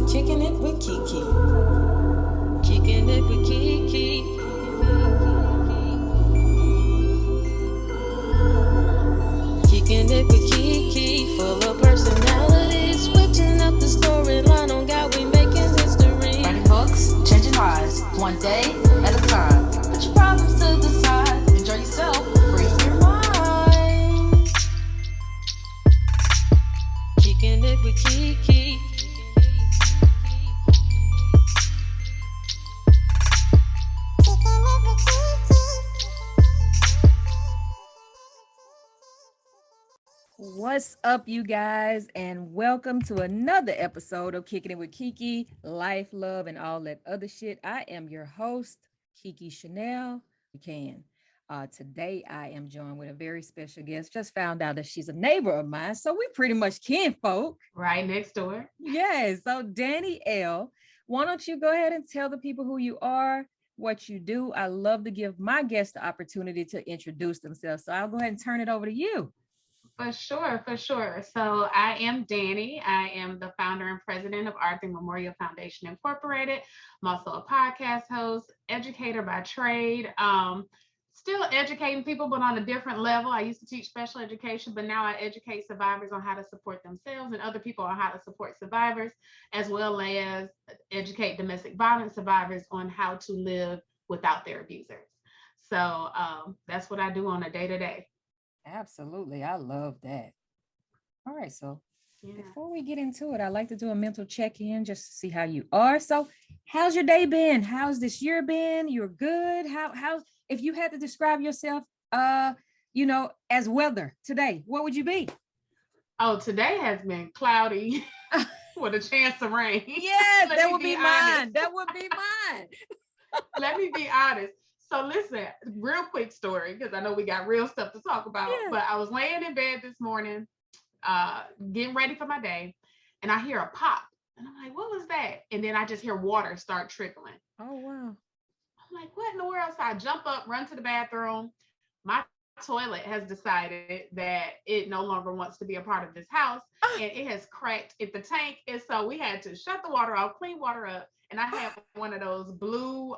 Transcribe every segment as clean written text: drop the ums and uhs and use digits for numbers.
Kicking it with KeKe. Kicking it with KeKe. Kicking it with KeKe. Full of personality. Switching up the storyline on God, we making history. Writing books, changing lives, one day at a time. Put your problems to the side. Enjoy yourself. Free your mind. Kicking it with KeKe. What's up, you guys, and welcome to another episode of Kicking It with KeKe, life, love, and all that other shit. I am your host, KeKe Chanel. You can. Today, I am joined with a very special guest. Just found out that she's a neighbor of mine, so we pretty much kinfolk. Right next door. Yes. So, Dani L., why don't you go ahead and tell the people who you are, what you do? I love to give my guests the opportunity to introduce themselves. So I'll go ahead and turn it over to you. For sure. So I am Dani. I am the founder and president of Arthur Memorial Foundation Incorporated. I'm also a podcast host, educator by trade. Still educating people, but on a different level. I used to teach special education, but now I educate survivors on how to support themselves and other people on how to support survivors, as well as educate domestic violence survivors on how to live without their abusers. So that's what I do on a day-to-day. Absolutely. I love that. All right. So before we get into it, I like to do a mental check-in just to see how you are. So how's your day been? How's this year been? You're good. How if you had to describe yourself, as weather today, what would you be? Oh, today has been cloudy with a chance of rain. Yes, that would be mine. That would be mine. Let me be honest. So listen, real quick story, because I know we got real stuff to talk about, but I was laying in bed this morning, getting ready for my day, and I hear a pop. And I'm like, what was that? And then I just hear water start trickling. Oh, wow. I'm like, what in the world? So I jump up, run to the bathroom. My toilet has decided that it no longer wants to be a part of this house, and it has cracked at the tank. And so we had to shut the water off, clean water up. And I had one of those blue,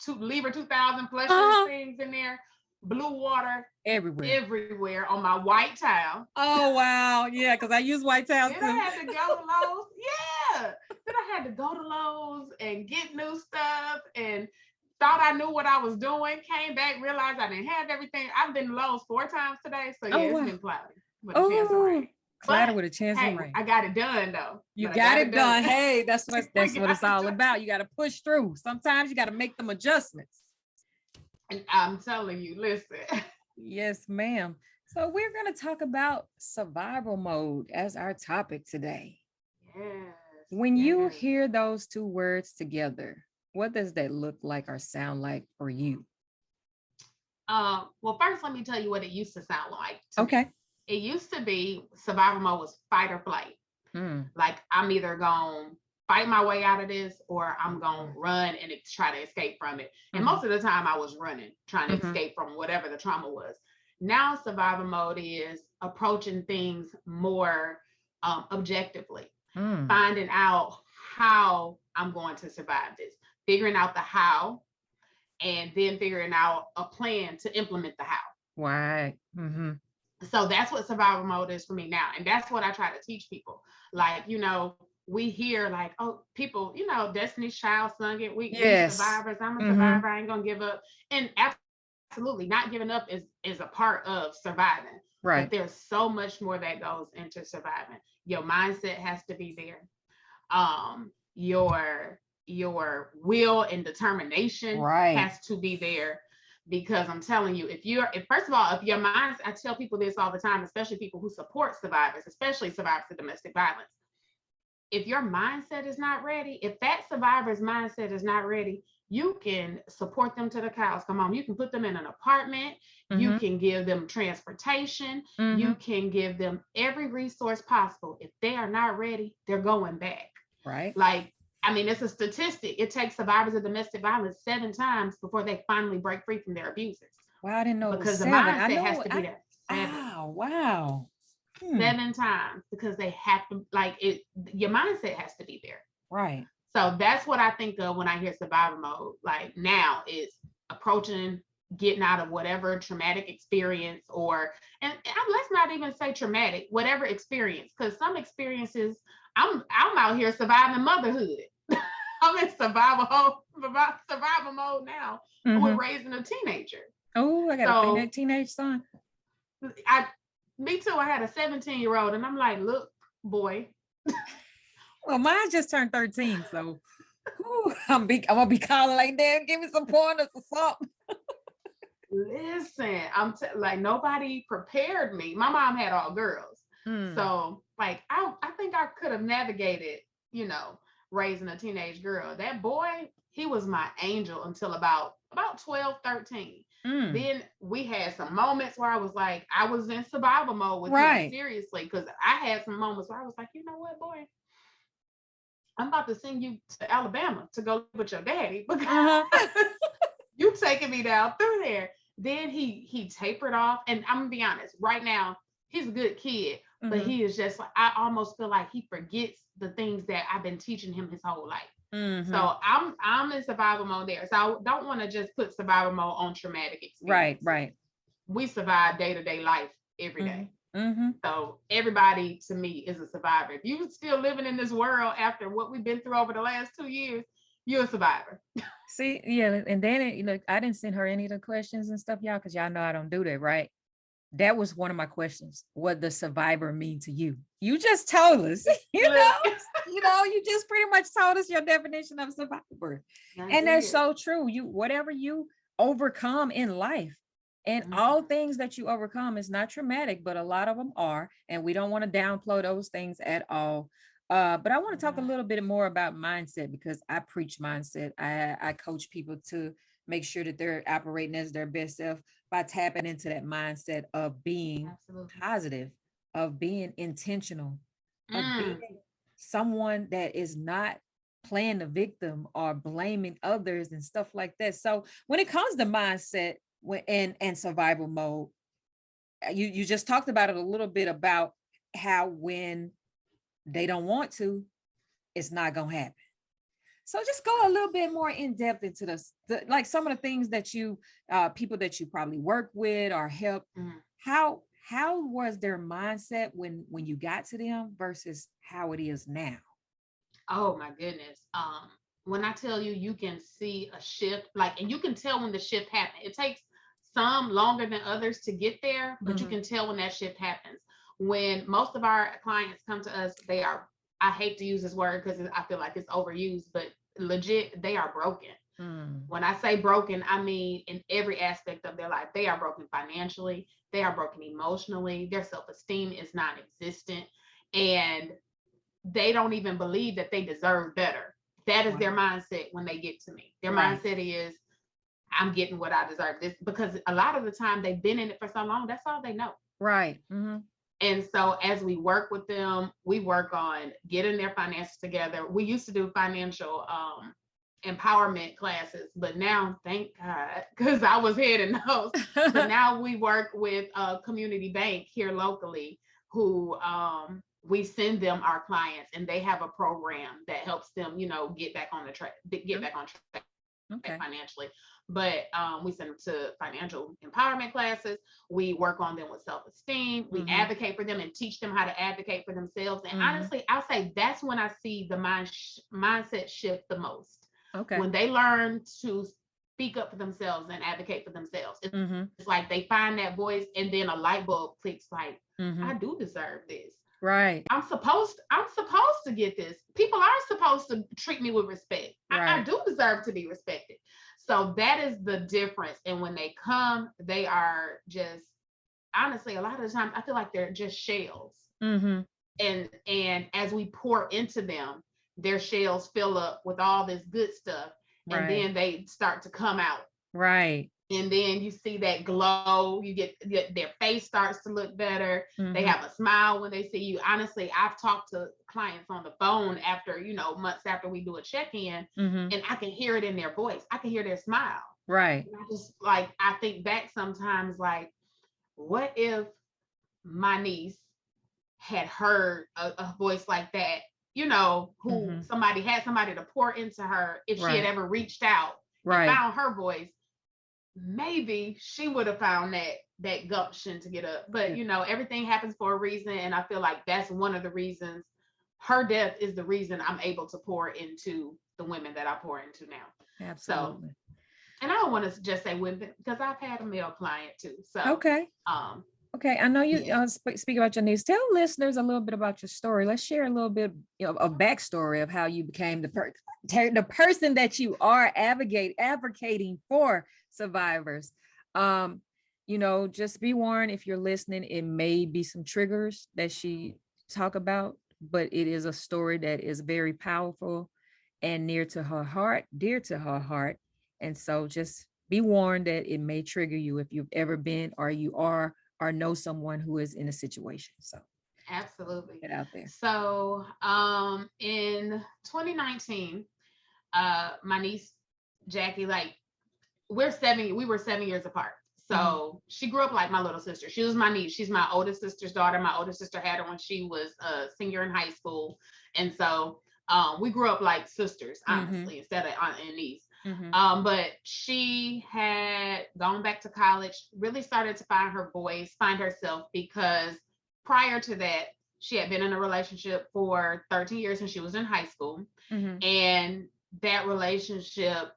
Lever 2000 flushing things in there, blue water everywhere on my white towel. Oh wow, yeah, because I use white towels too. Then I had to go to Lowe's. Then I had to go to Lowe's and get new stuff, and thought I knew what I was doing. Came back, realized I didn't have everything. I've been to Lowe's 4 times today, so it's been cloudy with a chance of rain. Cloudy with a chance of rain. I got it done though. You got it done. Hey, that's what it's all about. You got to push through. Sometimes you got to make them adjustments. And I'm telling you, listen. Yes, ma'am. So we're going to talk about survival mode as our topic today. Yes. When you hear those two words together, what does that look like or sound like for you? Well, first, let me tell you what it used to sound like. Okay. It used to be survival mode was fight or flight. Like I'm either going to fight my way out of this or I'm going to run and try to escape from it. And most of the time I was running, trying to escape from whatever the trauma was. Now survival mode is approaching things more objectively, finding out how I'm going to survive this, figuring out the how, and then figuring out a plan to implement the how. Right. So that's what survival mode is for me now. And that's what I try to teach people. Like, we hear like, oh, people, Destiny's Child sung it. We survivors. I'm a survivor. I ain't going to give up. And absolutely not giving up is a part of surviving. Right. But there's so much more that goes into surviving. Your mindset has to be there. Your will and determination has to be there. Because I'm telling you, if your mind, I tell people this all the time, especially people who support survivors, especially survivors of domestic violence. If your mindset is not ready, if that survivor's mindset is not ready, you can support them to the cows come home. You can put them in an apartment. You can give them transportation. You can give them every resource possible. If they are not ready, they're going back. Right. Like, it's a statistic. It takes survivors of domestic violence 7 times before they finally break free from their abusers. Wow, I didn't know because it was the 7. mindset has to be there. 7. Wow. 7 times, because they have to, like, it, your mindset has to be there. Right. So that's what I think of when I hear survival mode. Like, now it's approaching getting out of whatever traumatic experience, or, and let's not even say traumatic, whatever experience, because some experiences, I'm out here surviving motherhood. I'm in survival mode now with raising a teenager. Oh, I got a teenage son. Me too. I had a 17-year-old, and I'm like, look, boy. Well, mine just turned 13, so I'm gonna be calling like that. Give me some pointers or something. Listen, like, nobody prepared me. My mom had all girls, so like I think I could have navigated, raising a teenage girl. That boy, he was my angel until about 12, 13. Then we had some moments where I was like, I was in survival mode with him, seriously, because I had some moments where I was like, you know what, boy, I'm about to send you to Alabama to go live with your daddy, because you taking me down through there. Then he tapered off, and I'm gonna be honest, right now he's a good kid, but he is just like, I almost feel like he forgets the things that I've been teaching him his whole life. So I'm in survival mode there. So I don't want to just put survival mode on traumatic experience. Right. We survive day-to-day life every day. So everybody, to me, is a survivor. If you're still living in this world after what we've been through over the last 2 years, you're a survivor. See, yeah, and then I didn't send her any of the questions and stuff, y'all, because y'all know I don't do that, right? That was one of my questions. What does survivor mean to you? You just told us, you just pretty much told us your definition of survivor. And that's so true. Whatever you overcome in life, and all things that you overcome is not traumatic, but a lot of them are, and we don't want to downplay those things at all. But I want to talk a little bit more about mindset, because I preach mindset. I coach people to make sure that they're operating as their best self by tapping into that mindset of being positive, of being intentional, of being someone that is not playing the victim or blaming others and stuff like that. So when it comes to mindset and survival mode, you just talked about it a little bit, about how when they don't want to, it's not gonna happen. So just go a little bit more in depth into like some of the things that you people that you probably work with or help. How was their mindset when you got to them versus how it is now? Oh my goodness. When I tell you, you can see a shift, like, and you can tell when the shift happened. It takes some longer than others to get there, but you can tell when that shift happens. When most of our clients come to us, I hate to use this word because I feel like it's overused, but legit, they are broken. When I say broken, I mean in every aspect of their life. They are broken financially. They are broken emotionally. Their self-esteem is non-existent. And they don't even believe that they deserve better. That is their mindset when they get to me. Their mindset is, I'm getting what I deserve. This, because a lot of the time they've been in it for so long, that's all they know. Right. And so as we work with them, we work on getting their finances together. We used to do financial empowerment classes, but now, thank God, because I was heading those. But now we work with a community bank here locally who we send them our clients, and they have a program that helps them, get back on track financially. But we send them to financial empowerment classes. We work on them with self-esteem. We advocate for them and teach them how to advocate for themselves. And honestly, I'll say that's when I see the mindset shift the most. Okay. When they learn to speak up for themselves and advocate for themselves. It's like they find that voice, and then a light bulb clicks, like, I do deserve this. Right. I'm supposed to get this. People are supposed to treat me with respect. Right. I do deserve to be respected. So that is the difference. And when they come, they are just, honestly, a lot of the time, I feel like they're just shells. And as we pour into them, their shells fill up with all this good stuff. And then they start to come out. Right. And then you see that glow, you get their face starts to look better. They have a smile when they see you. Honestly, I've talked to clients on the phone after, months after we do a check-in, and I can hear it in their voice. I can hear their smile. Right. And I just, I think back sometimes, like, what if my niece had heard a voice like that, you know, who somebody had somebody to pour into her, if she had ever reached out and found her voice, maybe she would have found that gumption to get up. But you know, everything happens for a reason, and I feel like that's one of the reasons. Her death is the reason I'm able to pour into the women that I pour into now. Absolutely. So, and I don't want to just say women, because I've had a male client too. So okay. I know you speak about your niece. Tell listeners a little bit about your story. Let's share a little bit of backstory of how you became the person that you are advocating for survivors. You know, just be warned, if you're listening, it may be some triggers that she talk about, but it is a story that is very powerful and dear to her heart. And so just be warned that it may trigger you if you've ever been, or you are, or know someone who is in a situation. So absolutely get out there. So in 2019, my niece Jackie, like we were 7 years apart. So she grew up like my little sister. She was my niece. She's my oldest sister's daughter. My oldest sister had her when she was a senior in high school. And so we grew up like sisters, honestly, instead of aunt and niece. But she had gone back to college, really started to find her voice, find herself, because prior to that, she had been in a relationship for 13 years when she was in high school. And that relationship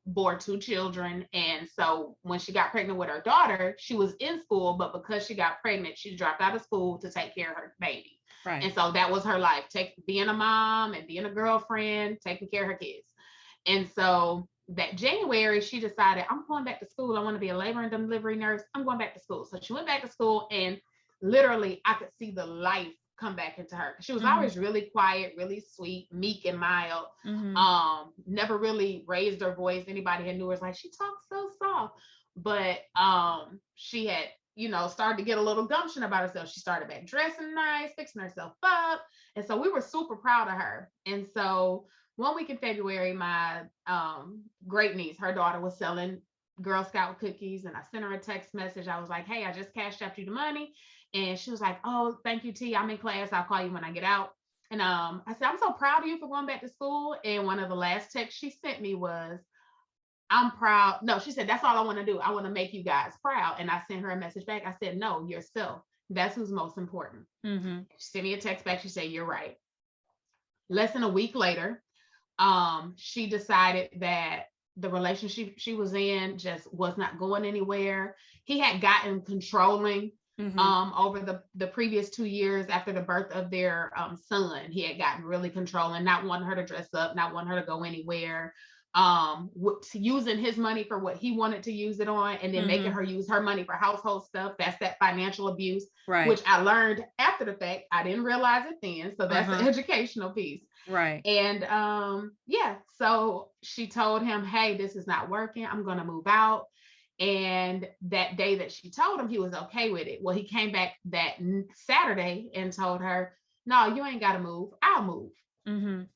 bore 2 children. And so when she got pregnant with her daughter, she was in school, but because she got pregnant, she dropped out of school to take care of her baby. And so that was her life, being a mom and being a girlfriend, taking care of her kids. And so that January, she decided, I'm going back to school. I want to be a labor and delivery nurse. I'm going back to school. So she went back to school, and literally I could see the life come back into her. She was always really quiet, really sweet, meek and mild. Never really raised her voice. Anybody who knew her was like, she talks so soft. But she had, you know, started to get a little gumption about herself. She started back dressing nice, fixing herself up. And so we were super proud of her. And so one week in February, my great niece, her daughter, was selling Girl Scout cookies, and I sent her a text message. I was like, hey, I just cashed out you the money. And she was like, oh, thank you, T. I'm in class. I'll call you when I get out. And I said, I'm so proud of you for going back to school. And one of the last texts she sent me was, I'm proud. No, she said, that's all I want to do. I want to make you guys proud. And I sent her a message back. I said, no, yourself. That's who's most important. She sent me a text back. She said, you're right. Less than a week later, she decided that the relationship she was in just was not going anywhere. He had gotten controlling over the previous 2 years after the birth of their son. He had gotten really controlling, not wanting her to dress up, not wanting her to go anywhere, using his money for what he wanted to use it on, and then making her use her money for household stuff. That's that financial abuse, which I learned after the fact. I didn't realize it then. So that's the educational piece. And so she told him, hey, this is not working. I'm going to move out. And that day that she told him, he was okay with it. Well, he came back that Saturday and told her, no, you ain't got to move. I'll move.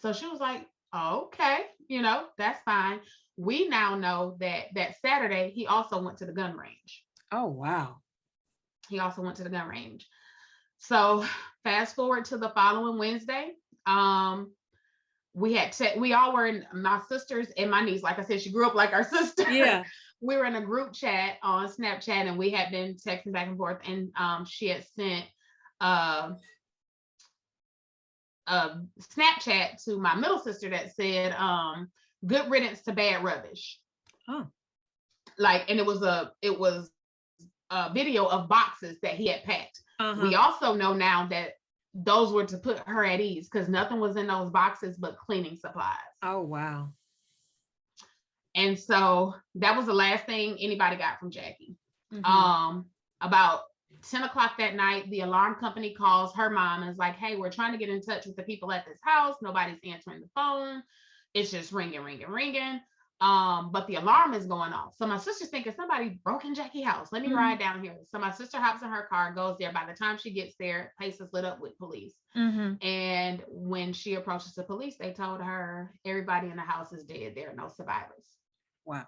So she was like, okay, you know, that's fine. We now know that Saturday, he also went to the gun range. Oh, wow. He also went to the gun range. So fast forward to the following Wednesday. We all were in, my sisters and my niece, like I said, she grew up like our sister. Yeah. We were in a group chat on Snapchat, and we had been texting back and forth, and she had sent Snapchat to my middle sister that said, good riddance to bad rubbish. And it was a video of boxes that he had packed. We also know now that those were to put her at ease, because nothing was in those boxes but cleaning supplies. Oh, wow. And so that was the last thing anybody got from Jackie. About 10 o'clock that night, the alarm company calls her mom and is like, hey, we're trying to get in touch with the people at this house. Nobody's answering the phone. It's just ringing. But the alarm is going off. So my sister's thinking somebody broke in Jackie's house. Let me ride down here. So my sister hops in her car, goes there. By the time she gets there, the place is lit up with police. And when she approaches the police, they told her everybody in the house is dead. There are no survivors. Wow.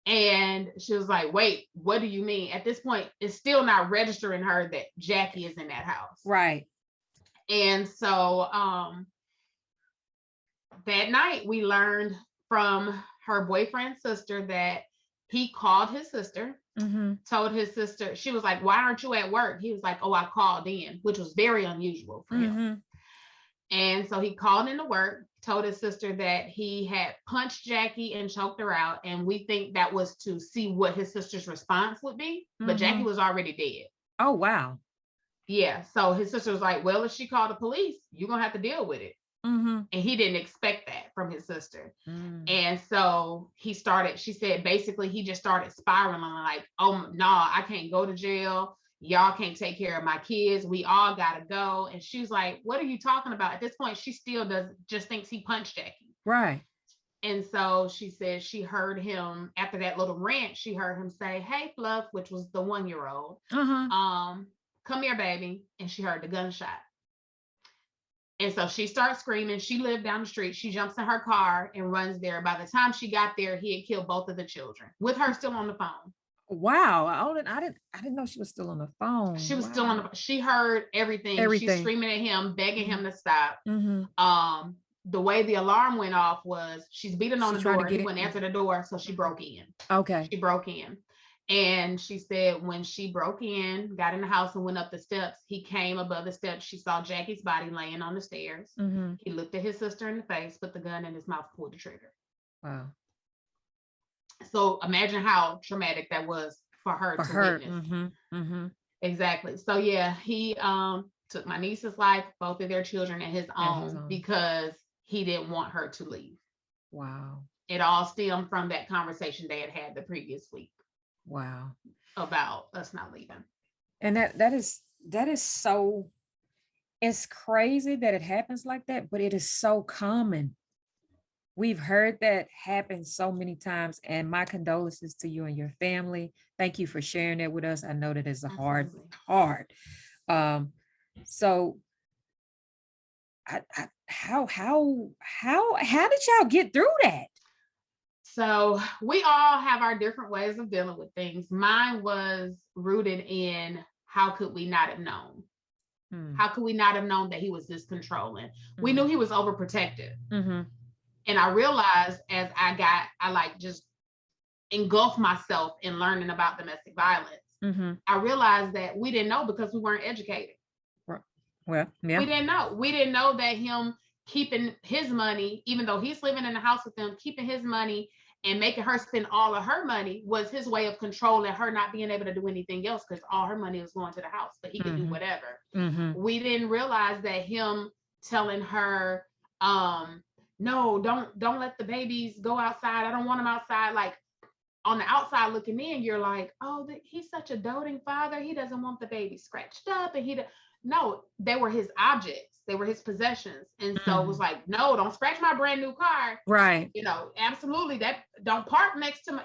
And she was like, wait, what do you mean? At this point, it's still not registering her that Jackie is in that house. Right. And so that night we learned from her boyfriend's sister that he called his sister, told his sister, she was like, why aren't you at work? He was like, oh, I called in, which was very unusual for him. And so he called into work, told his sister that he had punched Jackie and choked her out. And we think that was to see what his sister's response would be. But Jackie was already dead. Oh, wow. Yeah. So his sister was like, well, if she called the police, you're going to have to deal with it. And he didn't expect that from his sister. And so she said, basically, he just started spiraling like, oh, no, I can't go to jail. Y'all can't take care of my kids. We all got to go. And she's like, what are you talking about? At this point, she still just thinks he punched Jackie. Right. And so she said she heard him after that little rant. She heard him say, hey, Fluff, which was the 1-year-old. Come here, baby. And she heard the gunshot. And so she starts screaming. She lived down the street. She jumps in her car and runs there. By the time she got there, he had killed both of the children with her still on the phone. Wow. I didn't know she was still on the phone. She was still on the, she heard everything. She's screaming at him, begging him to stop. The way the alarm went off was she's beating on the door. He wouldn't answer the door. So she broke in. Okay. She broke in. And she said when she broke in, got in the house and went up the steps, he came above the steps. She saw Jackie's body laying on the stairs. He looked at his sister in the face, put the gun in his mouth, pulled the trigger. Wow. So imagine how traumatic that was for her to witness. Exactly. So yeah, he took my niece's life, both of their children, and his own because he didn't want her to leave. Wow. It all stemmed from that conversation they had the previous week. Wow. About us not leaving. And that is so, it's crazy that it happens like that, but it is so common. We've heard that happen so many times, and my condolences to you and your family. Thank you for sharing that with us. I know that it's hard. So how did y'all get through that? So we all have our different ways of dealing with things. Mine was rooted in how could we not have known? How could we not have known that he was this controlling? We knew he was overprotective. And I realized as I like just engulfed myself in learning about domestic violence. I realized that we didn't know because we weren't educated. Well, yeah. We didn't know that him keeping his money, even though he's living in the house with them, keeping his money and making her spend all of her money was his way of controlling her, not being able to do anything else because all her money was going to the house, but he could do whatever. We didn't realize that him telling her, no, don't let the babies go outside. I don't want them outside. Like on the outside looking in, you're like, oh, he's such a doting father. He doesn't want the baby scratched up. And no, they were his objects. They were his possessions. And so it was like, no, don't scratch my brand new car. Right. Absolutely. That don't park next to my,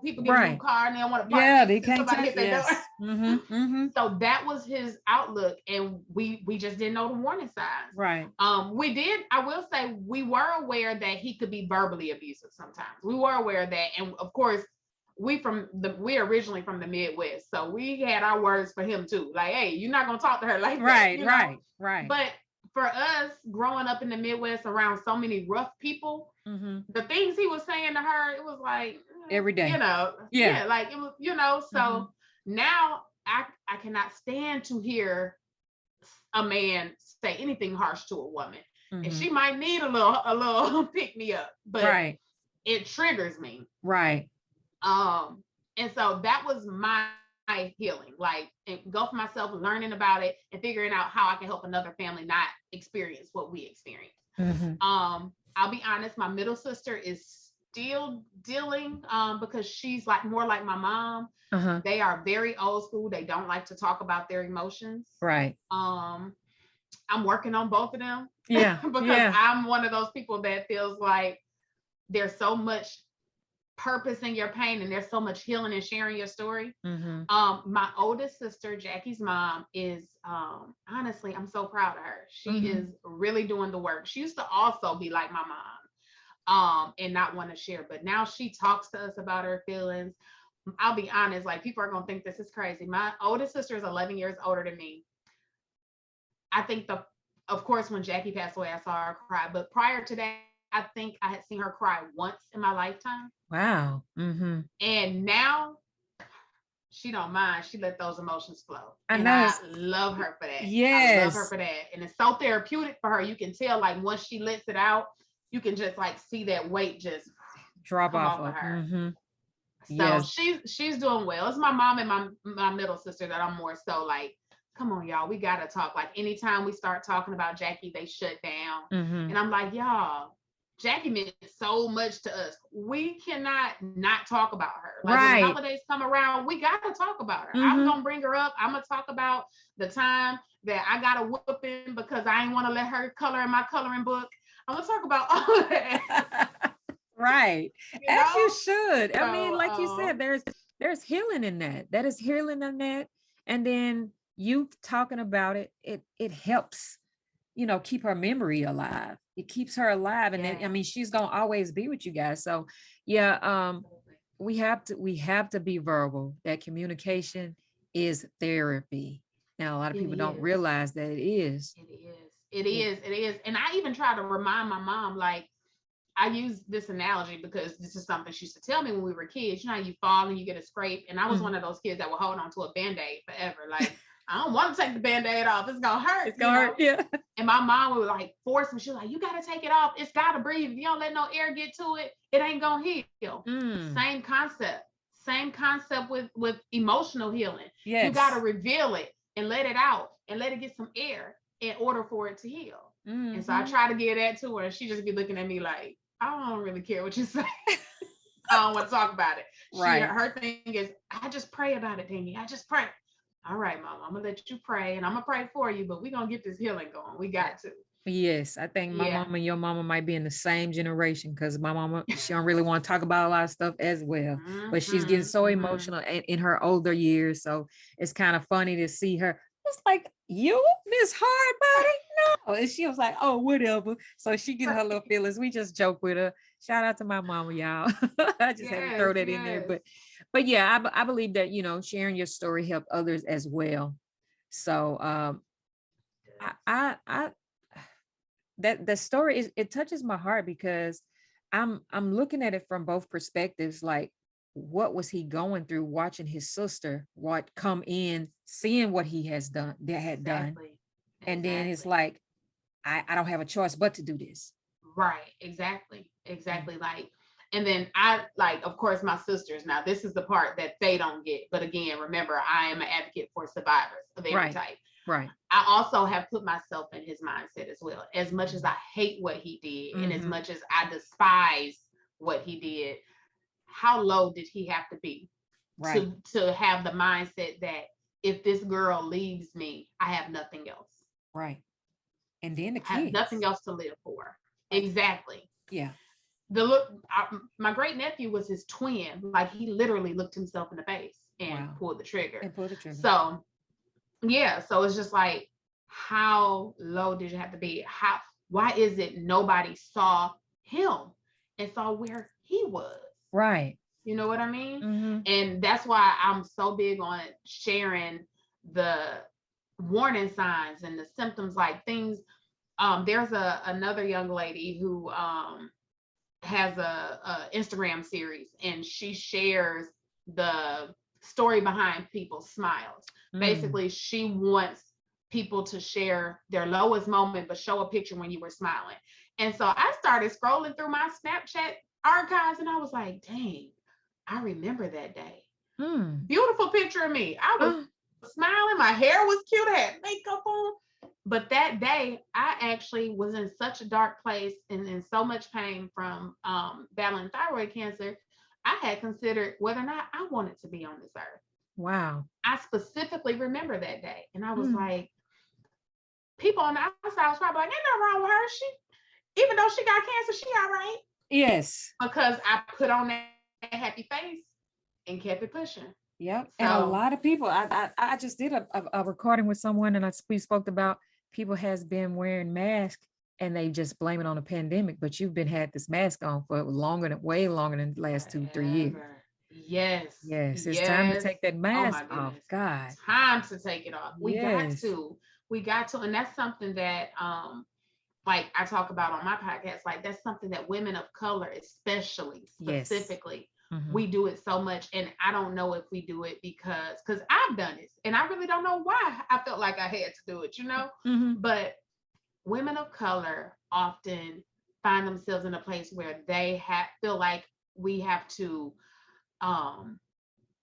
people get a new car and they don't want to park. Yeah, they can't hit their door. So that was his outlook. And we just didn't know the warning signs. Right. I will say we were aware that he could be verbally abusive sometimes. We were aware of that. And of course, we're originally from the Midwest. So we had our words for him too. Like, hey, you're not going to talk to her like that. Right. But for us growing up in the Midwest around so many rough people, the things he was saying to her, it was like every day, like it was, so now I cannot stand to hear a man say anything harsh to a woman. And she might need a little pick me up, but it triggers me. Right. And so that was my healing, like engulf myself learning about it and figuring out how I can help another family not experience what we experienced. I'll be honest, my middle sister is still dealing because she's like more like my mom. They are very old school. They don't like to talk about their emotions. Right. I'm working on both of them. Yeah. Because I'm one of those people that feels like there's so much purpose in your pain and there's so much healing in sharing your story. My oldest sister, Jackie's mom, is honestly, I'm so proud of her. She is really doing the work. She used to also be like my and not want to share. But now she talks to us about her feelings. I'll be honest, like people are gonna think this is crazy. My oldest sister is 11 years older than me. I think of course, when Jackie passed away, I saw her cry. But prior to that, I think I had seen her cry once in my lifetime. Wow. Mm-hmm. And now she don't mind. She let those emotions flow. I love her for that. Yes. I love her for that. And it's so therapeutic for her. You can tell, like, once she lets it out, you can just like see that weight just drop off of her. Mm-hmm. So yes. she's doing well. It's my mom and my middle sister that I'm more so like, come on, y'all, we gotta talk. Like anytime we start talking about Jackie, they shut down. Mm-hmm. And I'm like, y'all, Jackie meant so much to us. We cannot not talk about her. Like right. when holidays come around, we gotta talk about her. Mm-hmm. I'm gonna bring her up. I'm gonna talk about the time that I got a whooping because I ain't want to let her color in my coloring book. I'm gonna talk about all of that. Right. As you should. So, I mean, like you said, there's healing in that. That is healing in that. And then you talking about it, it helps, keep her memory alive. It keeps her alive. And then, I mean, she's gonna always be with you guys. So yeah, we have to be verbal. That communication is therapy. Now a lot of people don't realize that it is. It is. And I even try to remind my mom, like, I use this analogy because this is something she used to tell me when we were kids. You know how you fall and you get a scrape? And I was one of those kids that would hold on to a Band-Aid forever. Like, I don't want to take the Band-Aid off. It's going to hurt. It's going to hurt, yeah. And my mom would like force me. She was like, you got to take it off. It's got to breathe. If you don't let no air get to it, it ain't going to heal. Same concept with emotional healing. Yes. You got to reveal it and let it out and let it get some air in order for it to heal. Mm-hmm. And so I try to give that to her. And she just be looking at me like, I don't really care what you say. I don't want to talk about it. Right. Her thing is, I just pray about it, Dani. I just pray. All right, Mama, I'm going to let you pray and I'm going to pray for you, but we're going to get this healing going. We got to. Yes, I think my mama and your mama might be in the same generation because my mama, she don't really want to talk about a lot of stuff as well, but she's getting so emotional in her older years. So it's kind of funny to see her. It's like, you, Miss Hardbody? No. And she was like, oh, whatever. So she gets her little feelings. We just joke with her. Shout out to my mama, y'all. I just had to throw that in there. But yeah, I believe that, sharing your story helped others as well. So that the story it touches my heart because I'm looking at it from both perspectives. Like, what was he going through watching his sister come in, seeing what he had done. And then it's like, I don't have a choice but to do this. Right. Exactly. Like, and then I like, of course, my sisters. Now, this is the part that they don't get. But again, remember, I am an advocate for survivors of every type. Right. I also have put myself in his mindset as well. As much as I hate what he did, and as much as I despise what he did, how low did he have to be to have the mindset that if this girl leaves me, I have nothing else. Right. And then the kids. I have nothing else to live for. Exactly. Yeah. My great nephew was his twin. Like, he literally looked himself in the face and pulled the trigger. So yeah, so it's just like, how low did you have to be? Why is it nobody saw him and saw where he was? Right. You know what I mean? And that's why I'm so big on sharing the warning signs and the symptoms, like things. There's another young lady who has a Instagram series, and she shares the story behind people's smiles. Basically, she wants people to share their lowest moment, but show a picture when you were smiling. And so I started scrolling through my Snapchat archives, and I was like, dang, I remember that day. Beautiful picture of me. I was smiling. My hair was cute. I had makeup on. But that day, I actually was in such a dark place and in so much pain from battling thyroid cancer. I had considered whether or not I wanted to be on this earth. Wow. I specifically remember that day. And I was like, people on the outside was probably like, ain't nothing wrong with her. Even though she got cancer, she all right. Yes. Because I put on that happy face and kept it pushing. Yep. So, and a lot of people, I just did a recording with someone, and we spoke about people has been wearing masks and they just blame it on the pandemic, but you've been had this mask on for way longer than the last 2-3 years. Yes. Yes, it's time to take that mask my off. goodness. God. Time to take it off. We got Yes. to. We got to. And that's something that like I talk about on my podcast, like that's something that women of color, especially specifically, we do it so much. And I don't know if we do it because I've done it and I really don't know why I felt like I had to do it, you know? But women of color often find themselves in a place where they feel like we have to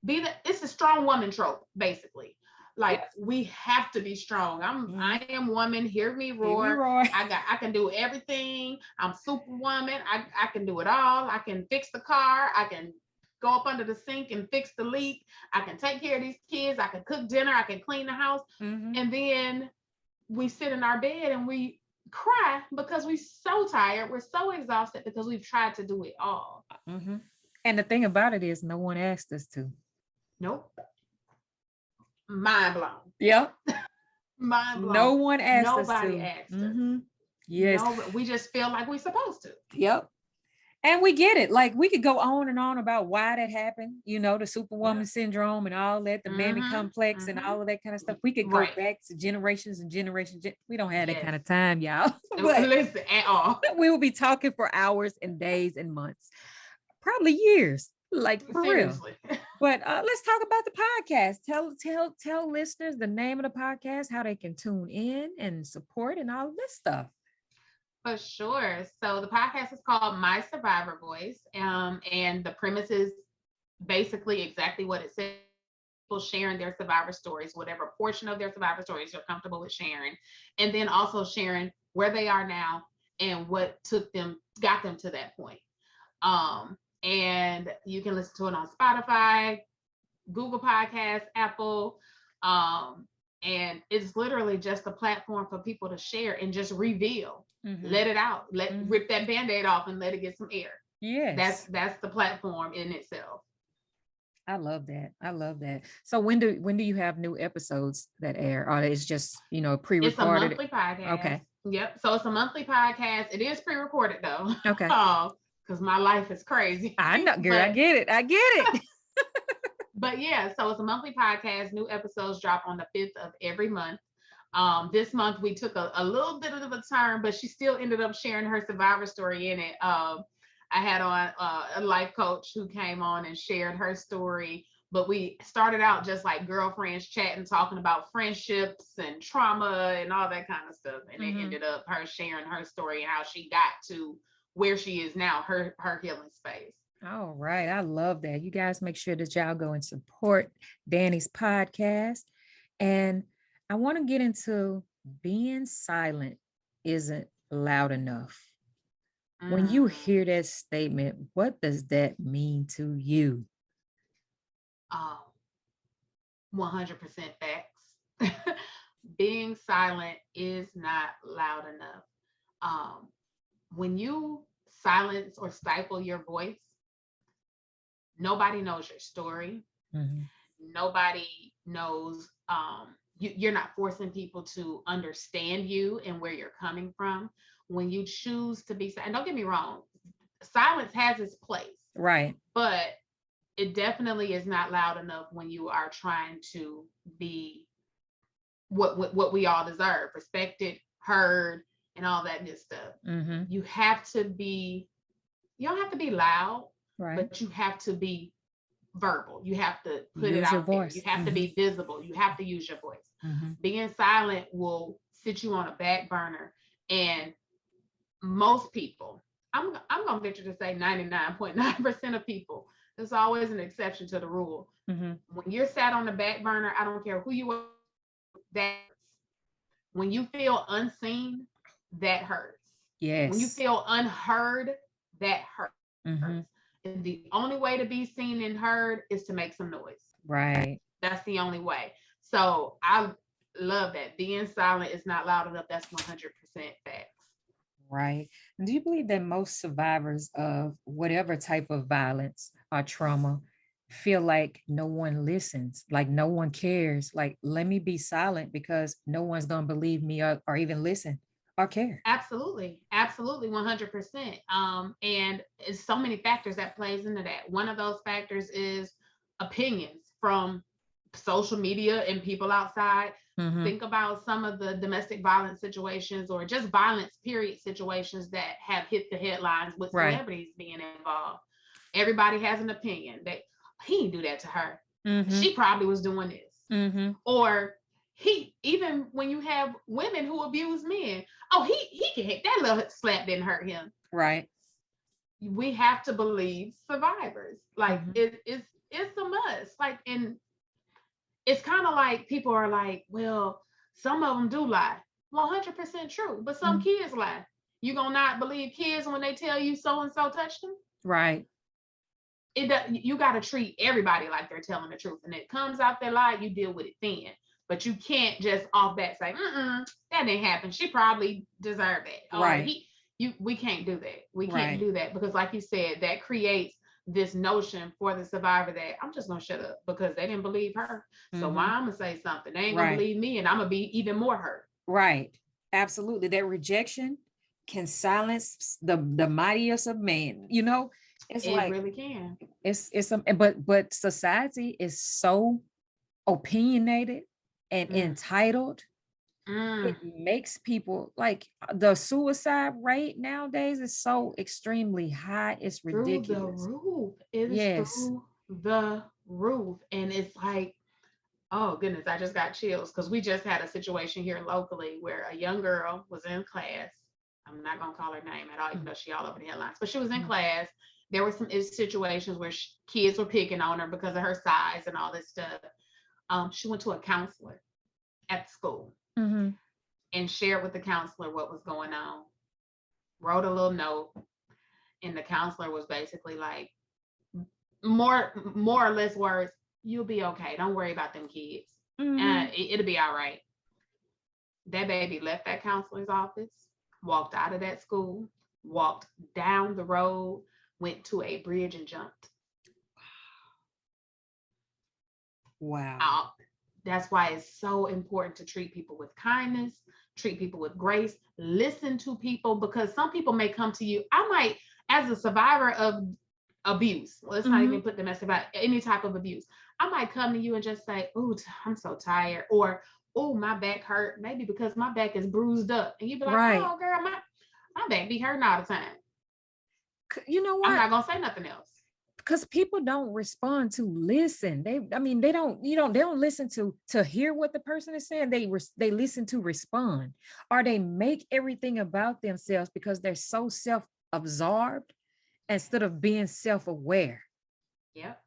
it's a strong woman trope, basically. Like we have to be strong. I am woman. Hear me roar. I can do everything. I'm superwoman. I can do it all. I can fix the car. I can go up under the sink and fix the leak. I can take care of these kids. I can cook dinner. I can clean the house. And then we sit in our bed and we cry because we're so tired. We're so exhausted because we've tried to do it all. And the thing about it is no one asked us to. Nope. Mind blown. Yep. Mind blown. No one asked us to. Nobody asked us. Yes. No, we just feel like we're supposed to. Yep. And we get it. Like we could go on and on about why that happened, you know, the superwoman syndrome and all that, the mammy complex and all of that kind of stuff. We could go back to generations and generations. We don't have that kind of time, y'all. But listen, at all. We will be talking for hours and days and months, probably years, like for Seriously. real. But let's talk about the podcast. Tell listeners the name of the podcast, how they can tune in and support and all of this stuff. For sure. So the podcast is called MySurvivorVoice. And the premise is basically exactly what it says. People sharing their survivor stories, whatever portion of their survivor stories you're comfortable with sharing. And then also sharing where they are now and what got them to that point. And you can listen to it on Spotify, Google Podcasts, Apple. And it's literally just a platform for people to share and just reveal. Let it out. Rip that Band-Aid off and let it get some air. Yes. That's the platform in itself. I love that. So when do you have new episodes that air? Or it's just, pre-recorded? It's a monthly podcast. Okay. Yep. So it's a monthly podcast. It is pre-recorded though. Okay. Because my life is crazy. I know, girl. I get it. But yeah, so it's a monthly podcast. New episodes drop on the 5th of every month. This month we took a little bit of a turn, but she still ended up sharing her survivor story in it. I had on a life coach who came on and shared her story, but we started out just like girlfriends chatting, talking about friendships and trauma and all that kind of stuff. And it ended up her sharing her story and how she got to where she is now, her healing space. All right. I love that. You guys make sure that y'all go and support Dani's podcast. And I want to get into being silent isn't loud enough. When you hear that statement, what does that mean to you? 100% facts. Being silent is not loud enough. When you silence or stifle your voice, nobody knows your story. Nobody knows, you're not forcing people to understand you and where you're coming from. When you choose to be silent, and don't get me wrong, silence has its place. Right. But it definitely is not loud enough when you are trying to be what we all deserve, respected, heard, and all that good stuff. You have to be, you don't have to be loud, but you have to be verbal. You have to put it out there. You have to be visible. You have to use your voice. Being silent will sit you on a back burner. And most people, I'm going to venture to say 99.9% of people, there's always an exception to the rule. When you're sat on the back burner, I don't care who you are, that when you feel unseen, that hurts. Yes. When you feel unheard, that hurts. And the only way to be seen and heard is to make some noise. Right. That's the only way. So I love that. Being silent is not loud enough. That's 100% facts. Right. And do you believe that most survivors of whatever type of violence or trauma feel like no one listens, like no one cares, like let me be silent because no one's going to believe me or even listen, or care. Absolutely. Absolutely. 100%. And it's so many factors that plays into that. One of those factors is opinions from social media and people outside. Mm-hmm. Think about some of the domestic violence situations or just violence period situations that have hit the headlines with celebrities being involved. Everybody has an opinion that he didn't do that to her. Mm-hmm. She probably was doing this. Mm-hmm. Or even when you have women who abuse men, oh, he can hit that little slap didn't hurt him. Right. We have to believe survivors. Like Mm-hmm. it's a must. Like, and it's kind of like people are like, well, some of them do lie. 100% true, but some kids lie. You gonna not believe kids when they tell you so and so touched them? Right. You got to treat everybody like they're telling the truth, and it comes out their lie, you deal with it then. But you can't just off bat say, that didn't happen. She probably deserved it. Or we can't do that. We can't do that because, like you said, that creates this notion for the survivor that I'm just gonna shut up because they didn't believe her. So why I'm gonna say something? They ain't gonna believe me, and I'm gonna be even more hurt. Right. Absolutely. That rejection can silence the mightiest of men. You know, it like, really can. It's but society is so opinionated and entitled. It makes people like the suicide rate nowadays is so extremely high. It's ridiculous. Through the roof. It is through the roof. And it's like, oh goodness, I just got chills because we just had a situation here locally where a young girl was in class. I'm not gonna call her name at all, even though she all over the headlines, but she was in class. There were some situations where kids were picking on her because of her size and all this stuff. She went to a counselor at school and shared with the counselor what was going on. Wrote a little note, and the counselor was basically like, more or less words, you'll be okay. Don't worry about them kids. It'll be all right. That baby left that counselor's office, walked out of that school, walked down the road, went to a bridge and jumped. Wow. That's why it's so important to treat people with kindness, treat people with grace, listen to people, because some people may come to you. I might, as a survivor of abuse, let's not even put domestic about any type of abuse, I might come to you and just say, oh, I'm so tired, or oh, my back hurt, maybe because my back is bruised up, and you'd be like, oh girl, my back be hurting all the time. You know what? I'm not gonna say nothing else. Because people don't respond to listen. They don't listen to hear what the person is saying. They listen to respond, or they make everything about themselves because they're so self-absorbed instead of being self-aware. Yep.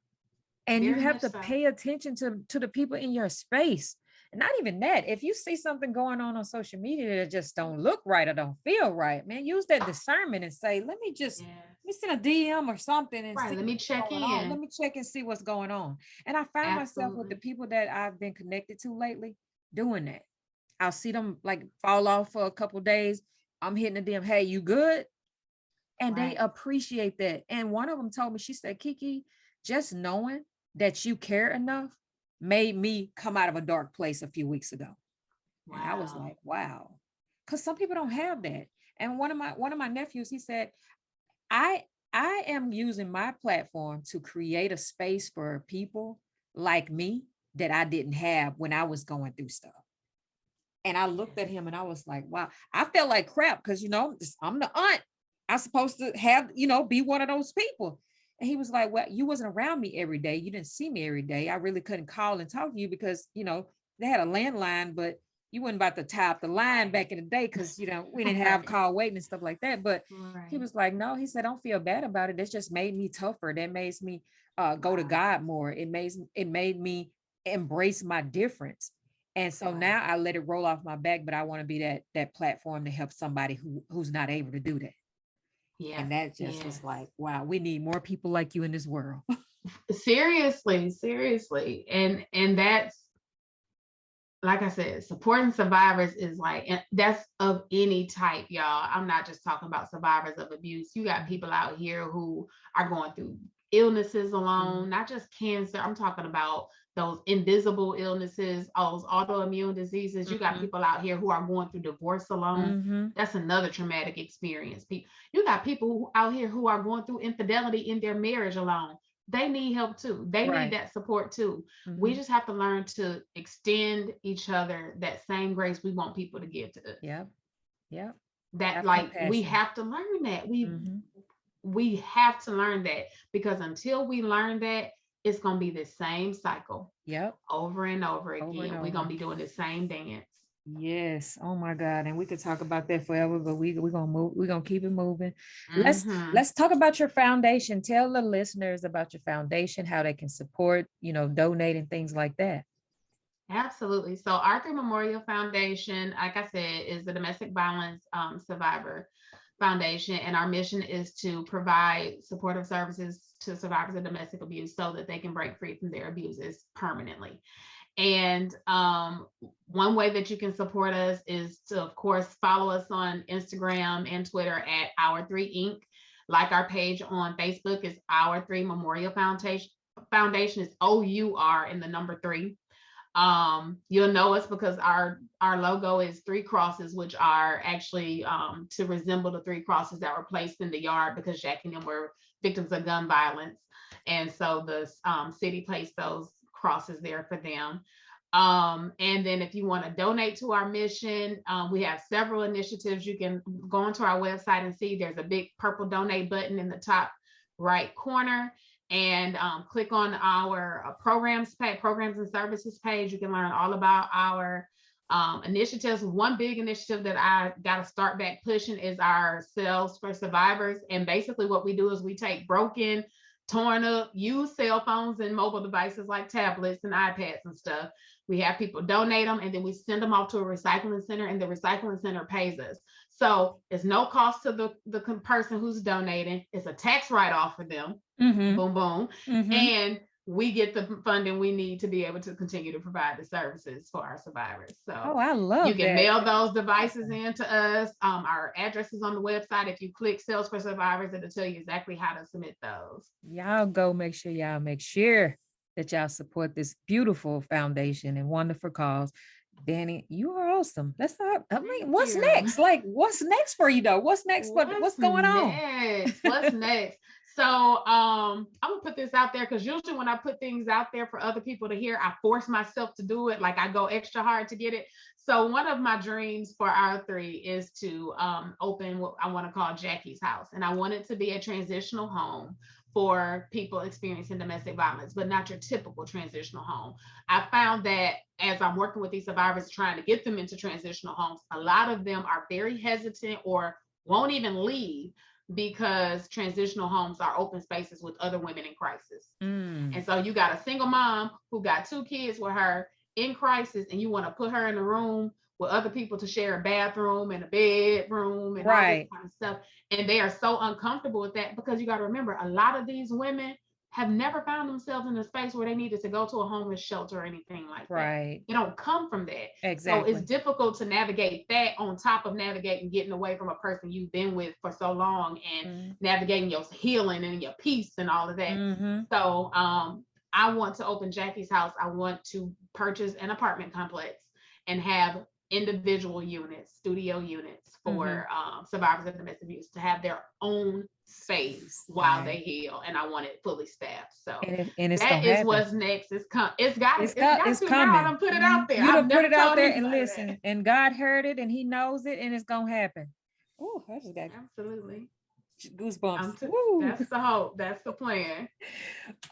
And you have to pay attention to the people in your space. And not even that. If you see something going on social media that just don't look right or don't feel right, man, use that discernment and say, let me send a DM or something and let me check in. Let me check and see what's going on. And I find myself with the people that I've been connected to lately doing that. I'll see them like fall off for a couple of days. I'm hitting a DM, hey, you good? And they appreciate that. And one of them told me, she said, KeKe, just knowing that you care enough made me come out of a dark place a few weeks ago. Wow. And I was like, wow. Because some people don't have that. And one of my nephews, he said, I am using my platform to create a space for people like me that I didn't have when I was going through stuff. And I looked at him and I was like, wow, I felt like crap because, I'm the aunt. I'm supposed to have, be one of those people. And he was like, well, you wasn't around me every day. You didn't see me every day. I really couldn't call and talk to you because, they had a landline, but you weren't about to tie up the line back in the day because, we didn't have call waiting and stuff like that. But he was like, no, he said, don't feel bad about it. It just made me tougher. That makes me go to God more. It made me embrace my difference. And so now I let it roll off my back, but I want to be that platform to help somebody who's not able to do that. Yeah. And that just was like, wow, we need more people like you in this world. Seriously. And that's, like I said, supporting survivors is like, and that's of any type, y'all. I'm not just talking about survivors of abuse. You got people out here who are going through illnesses alone, not just cancer. I'm talking about those invisible illnesses, those autoimmune diseases. You got people out here who are going through divorce alone. That's another traumatic experience. You got people out here who are going through infidelity in their marriage alone. They need help too. They need that support too. We just have to learn to extend each other that same grace we want people to give to us. Yep. That like compassion. We have to learn that. We have to learn that, because until we learn that, it's gonna be the same cycle. Over and over again. We're gonna be doing the same dance. Yes. Oh my God. And we could talk about that forever, but we're gonna move, we're gonna keep it moving. Let's talk about your foundation. Tell the listeners about your foundation, how they can support, donate and things like that. Absolutely. So Arthur Memorial Foundation, like I said, is the domestic violence survivor foundation, and our mission is to provide supportive services to survivors of domestic abuse so that they can break free from their abuses permanently. And one way that you can support us is to, of course, follow us on Instagram and Twitter at Our 3 Inc. Like our page on Facebook is Our 3 Memorial Foundation. Foundation is OUR and the number 3. You'll know us because our logo is 3 crosses, which are actually to resemble the 3 crosses that were placed in the yard because Jackie and them were victims of gun violence. And so the city placed those crosses there for them. And then if you want to donate to our mission, we have several initiatives. You can go onto our website and see there's a big purple donate button in the top right corner, and click on our programs and services page. You can learn all about our initiatives. One big initiative that I got to start back pushing is our Sales for Survivors. And basically what we do is we take broken, torn up, used cell phones and mobile devices like tablets and iPads and stuff. We have people donate them, and then we send them off to a recycling center, and the recycling center pays us. So it's no cost to the person who's donating. It's a tax write-off for them. Boom, boom. And we get the funding we need to be able to continue to provide the services for our survivors. So I love you can mail those devices in to us. Our address is on the website. If you click Sales for Survivors, it'll tell you exactly how to submit those. Y'all go make sure that y'all support this beautiful foundation and wonderful cause. Dani, you are awesome. What's next? Like, what's next for you though? What's next? What's going on? What's next? So I'm gonna put this out there because usually when I put things out there for other people to hear, I force myself to do it. Like I go extra hard to get it. So one of my dreams for our 3 is to open what I want to call Jackie's House. And I want it to be a transitional home for people experiencing domestic violence, but not your typical transitional home. I found that as I'm working with these survivors, trying to get them into transitional homes, a lot of them are very hesitant or won't even leave because transitional homes are open spaces with other women in crisis. And so you got a single mom who got 2 kids with her in crisis, and you want to put her in a room with other people to share a bathroom and a bedroom and all this kind of stuff. And they are so uncomfortable with that because you got to remember, a lot of these women have never found themselves in a space where they needed to go to a homeless shelter or anything like that. They don't come from that. Exactly. So it's difficult to navigate that on top of navigating getting away from a person you've been with for so long and navigating your healing and your peace and all of that. So I want to open Jackie's House. I want to purchase an apartment complex and have individual units, studio units for survivors of domestic abuse to have their own space while they heal, and I want it fully staffed. So and it's that is what's next. It's coming. It's coming. I done put it out there. You done put it out there, and listen, and God heard it, and He knows it, and it's gonna happen. Oh, I just got absolutely goosebumps. That's the hope. That's the plan.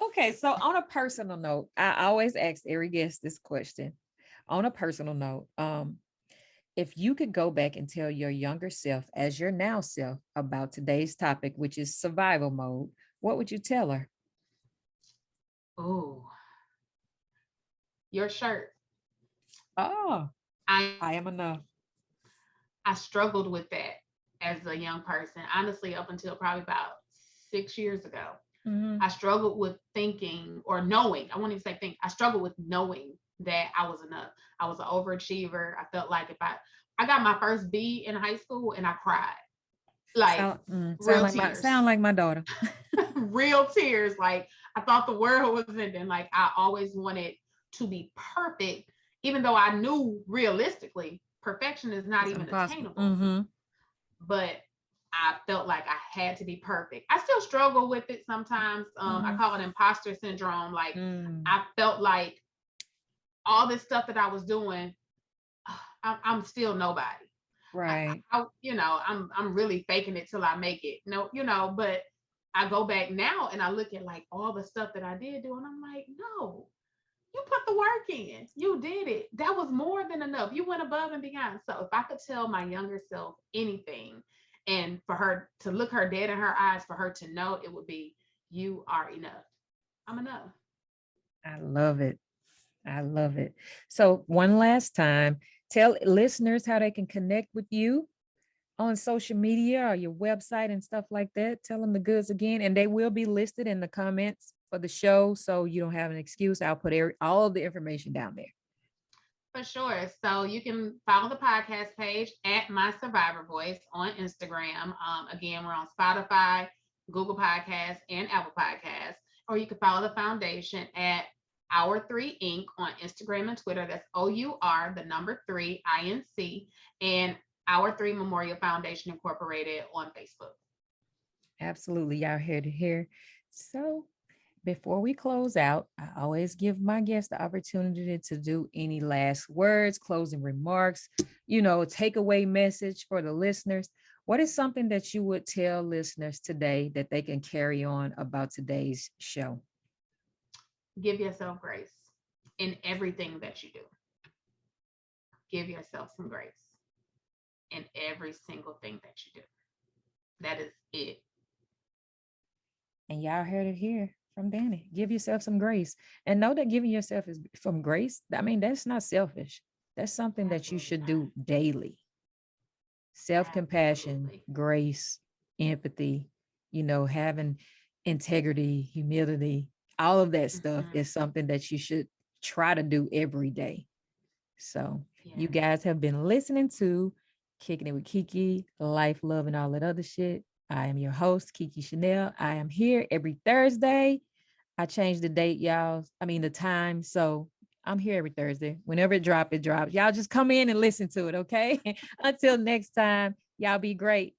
Okay, so on a personal note, I always ask every guest this question. On a personal note, if you could go back and tell your younger self as your now self about today's topic, which is survival mode, what would you tell her? Oh, your shirt. Oh, I am enough. I struggled with that as a young person, honestly, up until probably about 6 years ago. I struggled with thinking or knowing. I won't even say think. I struggled with knowing that I was enough. I was an overachiever. I felt like if I got my first B in high school and I cried. Like sound like my daughter. Real tears. Like I thought the world was ending. Like I always wanted to be perfect, even though I knew realistically perfection is not It's even impossible. attainable. But I felt like I had to be perfect. I still struggle with it sometimes. I call it imposter syndrome. Like I felt like all this stuff that I was doing, I'm still nobody. Right. I'm really faking it till I make it. No, but I go back now and I look at like all the stuff that I did do, and I'm like, no, you put the work in. You did it. That was more than enough. You went above and beyond. So if I could tell my younger self anything, and for her to look her dead in her eyes, for her to know, it would be, you are enough. I'm enough. I love it. I love it. So one last time, tell listeners how they can connect with you on social media or your website and stuff like that. Tell them the goods again, and they will be listed in the comments for the show, so you don't have an excuse. I'll put all of the information down there. For sure. So you can follow the podcast page at MySurvivorVoice on Instagram. Again, we're on Spotify, Google Podcasts, and Apple Podcasts. Or you can follow the foundation at Our 3 Inc. on Instagram and Twitter. That's OUR, the number 3, INC, and Our 3 Memorial Foundation Incorporated on Facebook. Absolutely. Y'all heard it here. So before we close out, I always give my guests the opportunity to do any last words, closing remarks, takeaway message for the listeners. What is something that you would tell listeners today that they can carry on about today's show? Give yourself grace in everything that you do. Give yourself some grace in every single thing that you do. That is it. And y'all heard it here from Dani. Give yourself some grace, and know that giving yourself is from grace. I mean, that's not selfish. That's something that you should do daily. Self-compassion, grace, empathy, having integrity, humility, all of that stuff is something that you should try to do every day. So you guys have been listening to Kicking It with KeKe, life, love, and all that other shit. I am your host, KeKe Chanel. I am here every Thursday. I changed the date, the time. So I'm here every Thursday. Whenever it drops. Y'all just come in and listen to it, okay? Until next time, y'all be great.